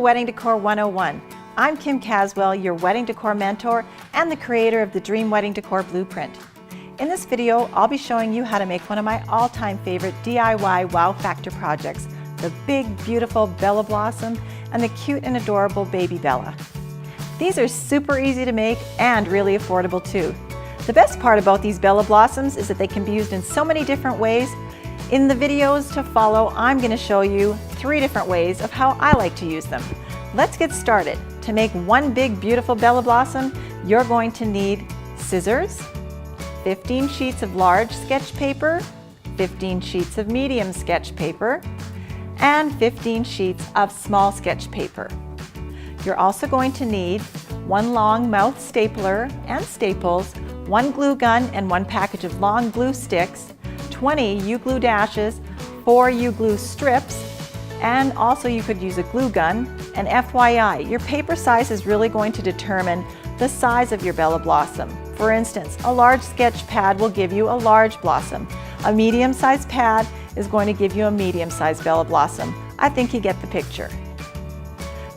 to Wedding Decor 101. I'm Kim Caswell, your wedding decor mentor and the creator of the Dream Wedding Decor Blueprint. In this video, I'll be showing you how to make one of my all-time favorite DIY wow factor projects, the big, beautiful Bella Blossom and the cute and adorable baby Bella. These are super easy to make and really affordable too. The best part about these Bella Blossoms is that they can be used in so many different ways. In the videos to follow, I'm going to show you 3 different ways of how I like to use them. Let's get started. To make one big beautiful Bella Blossom, you're going to need scissors, 15 sheets of large sketch paper, 15 sheets of medium sketch paper, and 15 sheets of small sketch paper. You're also going to need 1 long mouth stapler and staples, 1 glue gun and 1 package of long glue sticks, 20 U-glue dashes, 4 U-glue strips, and also you could use a glue gun. And FYI, your paper size is really going to determine the size of your Bella Blossom. For instance, a large sketch pad will give you a large blossom. A medium-sized pad is going to give you a medium-sized Bella Blossom. I think you get the picture.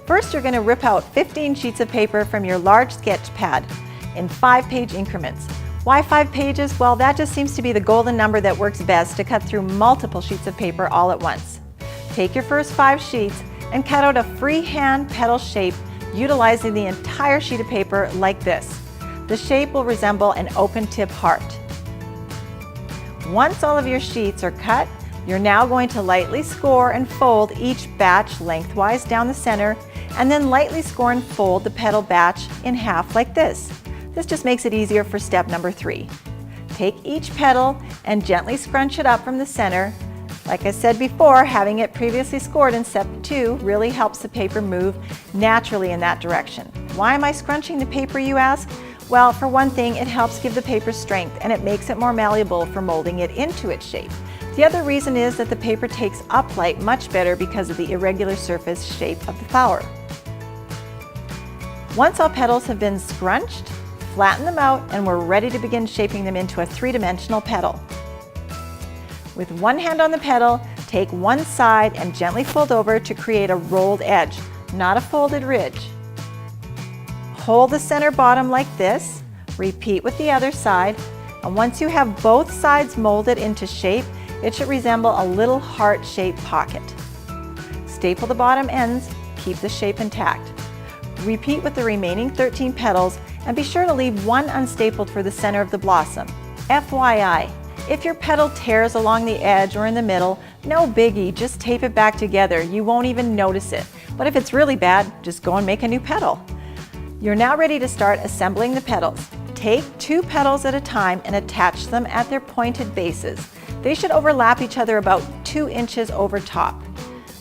First, you're going to rip out 15 sheets of paper from your large sketch pad in 5-page increments. Why 5 pages? Well, that just seems to be the golden number that works best to cut through multiple sheets of paper all at once. Take your first 5 sheets and cut out a freehand petal shape utilizing the entire sheet of paper like this. The shape will resemble an open-tip heart. Once all of your sheets are cut, you're now going to lightly score and fold each batch lengthwise down the center, and then lightly score and fold the petal batch in half like this. This just makes it easier for step number 3. Take each petal and gently scrunch it up from the center. Like I said before, having it previously scored in step 2 really helps the paper move naturally in that direction. Why am I scrunching the paper, you ask? Well, for one thing, it helps give the paper strength and it makes it more malleable for molding it into its shape. The other reason is that the paper takes up light much better because of the irregular surface shape of the flower. Once all petals have been scrunched, flatten them out and we're ready to begin shaping them into a 3-dimensional petal. With one hand on the petal, take one side and gently fold over to create a rolled edge, not a folded ridge. Hold the center bottom like this, repeat with the other side, and once you have both sides molded into shape, it should resemble a little heart-shaped pocket. Staple the bottom ends, keep the shape intact. Repeat with the remaining 13 petals and be sure to leave one unstapled for the center of the blossom. FYI, if your petal tears along the edge or in the middle, no biggie, just tape it back together. You won't even notice it. But if it's really bad, just go and make a new petal. You're now ready to start assembling the petals. Take 2 petals at a time and attach them at their pointed bases. They should overlap each other about 2 inches over top,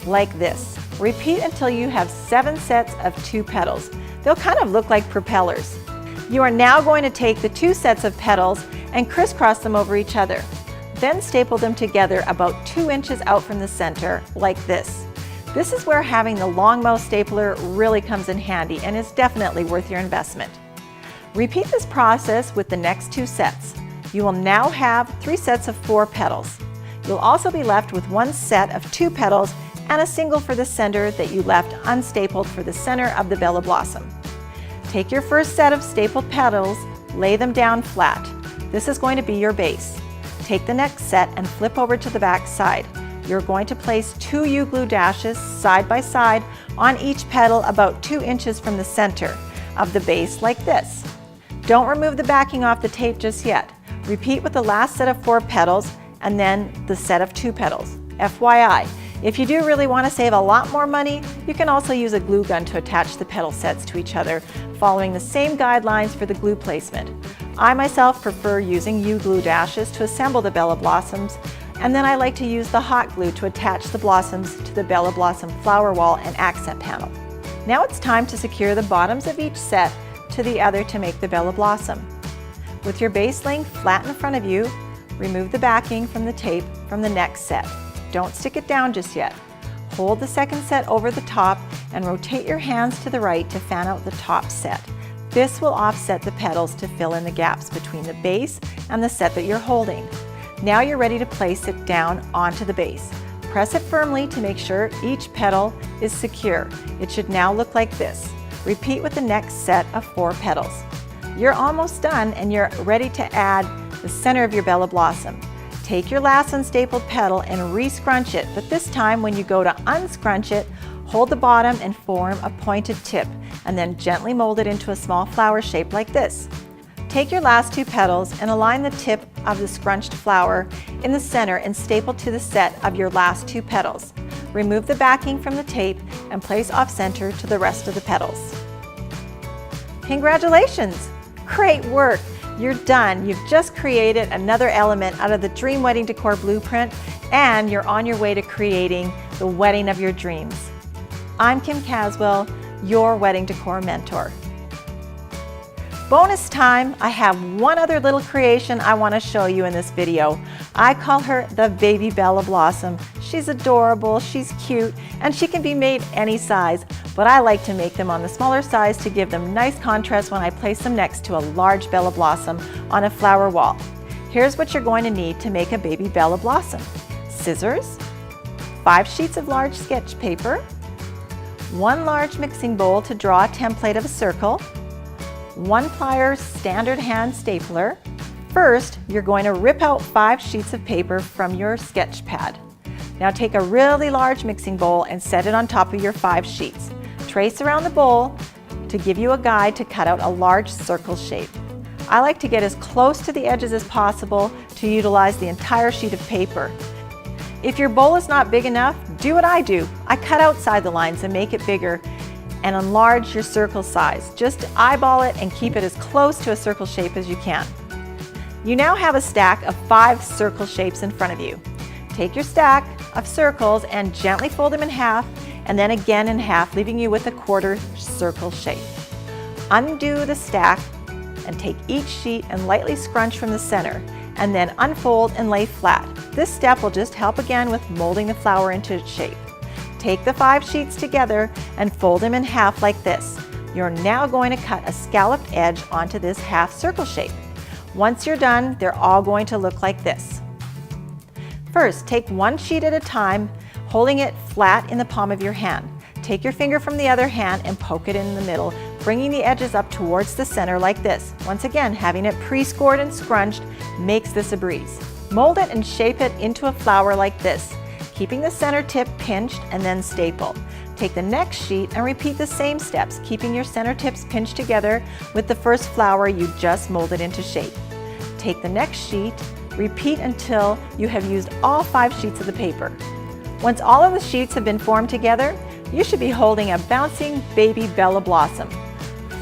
like this. Repeat until you have 7 sets of 2 petals. They'll kind of look like propellers. You are now going to take the 2 sets of petals and crisscross them over each other. Then staple them together about 2 inches out from the center, like this. This is where having the long mouth stapler really comes in handy and is definitely worth your investment. Repeat this process with the next 2 sets. You will now have 3 sets of 4 petals. You'll also be left with 1 set of 2 petals and a single for the center that you left unstapled for the center of the Bella Blossom. Take your first set of stapled petals, lay them down flat. This is going to be your base. Take the next set and flip over to the back side. You're going to place 2 U-glue dashes side by side on each petal about 2 inches from the center of the base like this. Don't remove the backing off the tape just yet. Repeat with the last set of 4 petals and then the set of 2 petals. FYI, if you do really want to save a lot more money, you can also use a glue gun to attach the petal sets to each other, following the same guidelines for the glue placement. I myself prefer using U-glue dashes to assemble the Bella Blossoms, and then I like to use the hot glue to attach the blossoms to the Bella Blossom flower wall and accent panel. Now it's time to secure the bottoms of each set to the other to make the Bella Blossom. With your base laying flat in front of you, remove the backing from the tape from the next set. Don't stick it down just yet. Hold the second set over the top and rotate your hands to the right to fan out the top set. This will offset the petals to fill in the gaps between the base and the set that you're holding. Now you're ready to place it down onto the base. Press it firmly to make sure each petal is secure. It should now look like this. Repeat with the next set of 4 petals. You're almost done and you're ready to add the center of your bella blossom. Take your last unstapled petal and re-scrunch it, but this time when you go to unscrunch it, hold the bottom and form a pointed tip, and then gently mold it into a small flower shape like this. Take your last 2 petals and align the tip of the scrunched flower in the center and staple to the set of your last 2 petals. Remove the backing from the tape and place off-center to the rest of the petals. Congratulations! Great work! You're done. You've just created another element out of the Dream Wedding Decor Blueprint, and you're on your way to creating the wedding of your dreams. I'm Kim Caswell, your wedding decor mentor. Bonus time, I have one other little creation I want to show you in this video. I call her the Baby Bella Blossom. She's adorable, she's cute, and she can be made any size, but I like to make them on the smaller size to give them nice contrast when I place them next to a large Bella Blossom on a flower wall. Here's what you're going to need to make a Baby Bella Blossom. Scissors, 5 sheets of large sketch paper, 1 large mixing bowl to draw a template of a circle, 1 plier standard hand stapler. First, you're going to rip out 5 sheets of paper from your sketch pad. Now take a really large mixing bowl and set it on top of your 5 sheets. Trace around the bowl to give you a guide to cut out a large circle shape. I like to get as close to the edges as possible to utilize the entire sheet of paper. If your bowl is not big enough, do what I do. I cut outside the lines and make it bigger and enlarge your circle size. Just eyeball it and keep it as close to a circle shape as you can. You now have a stack of 5 circle shapes in front of you. Take your stack of circles and gently fold them in half, and then again in half, leaving you with a quarter circle shape. Undo the stack and take each sheet and lightly scrunch from the center, and then unfold and lay flat. This step will just help again with molding the flower into its shape. Take the 5 sheets together and fold them in half like this. You're now going to cut a scalloped edge onto this half circle shape. Once you're done, they're all going to look like this. First, take 1 sheet at a time, holding it flat in the palm of your hand. Take your finger from the other hand and poke it in the middle, bringing the edges up towards the center like this. Once again, having it pre-scored and scrunched makes this a breeze. Mold it and shape it into a flower like this, keeping the center tip pinched and then staple. Take the next sheet and repeat the same steps, keeping your center tips pinched together with the first flower you just molded into shape. Take the next sheet, repeat until you have used all 5 sheets of the paper. Once all of the sheets have been formed together, you should be holding a bouncing baby Bella Blossom.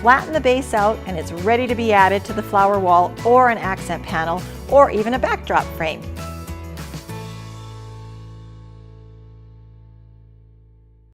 Flatten the base out and it's ready to be added to the flower wall or an accent panel or even a backdrop frame.